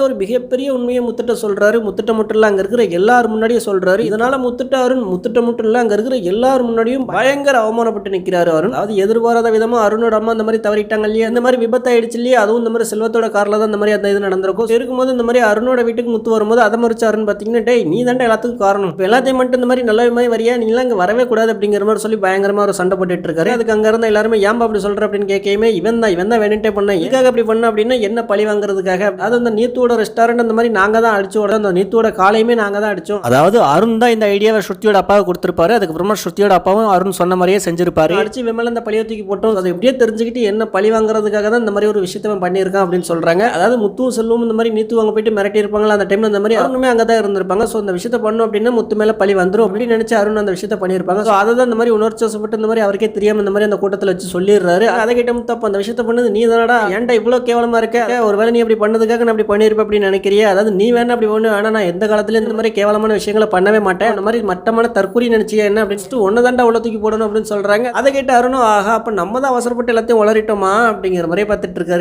ஒரு மிகப்பெரிய உண்மையை முத்துட்ட சொல்றாரு. முத்துட்ட மட்டும் இல்ல, அங்க இருக்கிற எல்லார் முன்னாடியும் சொல்றாரு. இதனால முத்துட்ட அருண் முத்துட்ட மட்டும் இல்ல, அங்க இருக்கிற எல்லார் முன்னாடியும் பயங்கர அவமானப்பட்டு நிக்கிறாரு அருண். அதாவது எதிர்பாராத விதமா அருணோட அம்மா இந்த மாதிரி தவறிட்டாங்க இல்லையா, இந்த மாதிரி விபத்து ஆயிடுச்சு இல்லையா, அதுவும் இந்த மாதிரி செல்வத்தோட கார்ல தான் இந்த மாதிரி அந்த இது நடந்திருக்கும். இருக்கும்போது இந்த மாதிரி அருணோட வீட்டுக்கு முத்து வரும்போது அதை மறிச்சு அருண் பாத்தீங்கன்னா, டேய் நீ தாண்டா எல்லாத்துக்கும் காரணம், இப்போ எல்லாத்தையும் மட்டும் இந்த மாதிரி நல்ல மாதிரி வரியா, நீலாம் இங்க வரவே கூடாது அப்படிங்கிற மாதிரி சொல்லி பயங்கரமா ஒரு சண்டை போட்டுட்டு இருக்காரு. அதுக்கு அங்க இருந்த எல்லாருமே ஏன்பா அப்படி சொல்ற அப்படின்னு கேட்கவே, இவன் தான் வேணுட்டே பண்ண, இதுக்காக அப்படி பண்ண அப்படின்னா என்ன பழி வாங்குறதுக்காக, அது அந்த நீத்தோட ரெஸ்டாரண்ட் அந்த மாதிரி நாங்க தான் அடிச்சோட, அந்த நீத்தோட காலையுமே நாங்க தான் அடிச்சோம். அதாவது அருண் தான் இந்த ஐடியாவை ஸ்ருதியோட அப்பாவை கொடுத்திருப்பாரு. அதுக்கப்புறமா ஸ்ருதியோட அப்பாவும் அருண் சொன்ன மாதிரியே செஞ்சிருப்பாரு. அடிச்சு விமல இந்த பழியை தூக்கி போட்டோம், அதை எப்படியே தெரிஞ்சுக்கிட்டு என்ன பழி வாங்குறதுக்காக தான் இந்த மாதிரி ஒரு விஷயத்த பண்ணியிருக்கான் அப்படின்னு சொல்றாங்க. அதாவது முத்துவும் செல்வம் இந்த மாதிரி நீத்து அங்க போயிட்டு மிரட்டி இருப்பாங்களா அந்த டைம்ல, அந்த மாதிரி அருணுமே அங்க தான் இருந்திருப்பாங்க. ஸோ அந்த விஷயத்த பண்ணும் அப்படின்னா முத்து மேல பழி வந்துடும் அப்படின்னு நினைச்சு அருண் அந்த விஷயத்த பண்ணியிருப்பாங்க. ஸோ அதை தான் இந்த மாதிரி உணர்ச்சிவசப்பட்டு இந்த மாதிரி அவருக்கே தெரியாம இந்த மாதிரி அந்த கூட்டத்தில் வச்சு சொல்லிடுறாரு. அதை கிட்ட முத்து அப்ப அந்த விஷயத்த பண்ணது நீ தானடா, ஏன்டா இவ்வளவு கேவலமா இருக்க, ஒருவேளை நீ அப்படி பண்ணதுக்காக நான் அப்படி பண்ணிருப்ப அப்படின்னு நினைக்கிறியா, அதாவது நீ வேணா அப்படி ஒண்ணு, ஆனா நான் எந்த காலத்துல இந்த மாதிரி கேவலமான விஷயங்களை பண்ணவே மாட்டேன், அந்த மாதிரி மட்டமான தற்கொலை நினைச்சியா என்ன அப்படின்னு ஒன்னு தாண்டா உள்ள தூக்கி போடணும் அப்படின்னு சொல்றாங்க. அதை கேட்டு அருணும் ஆஹா அப்ப நம்ம தான் அவசரப்பட்டு எல்லாத்தையும் உளறிட்டோமா அப்படிங்கிற மாதிரி பார்த்துட்டு இருக்காரு.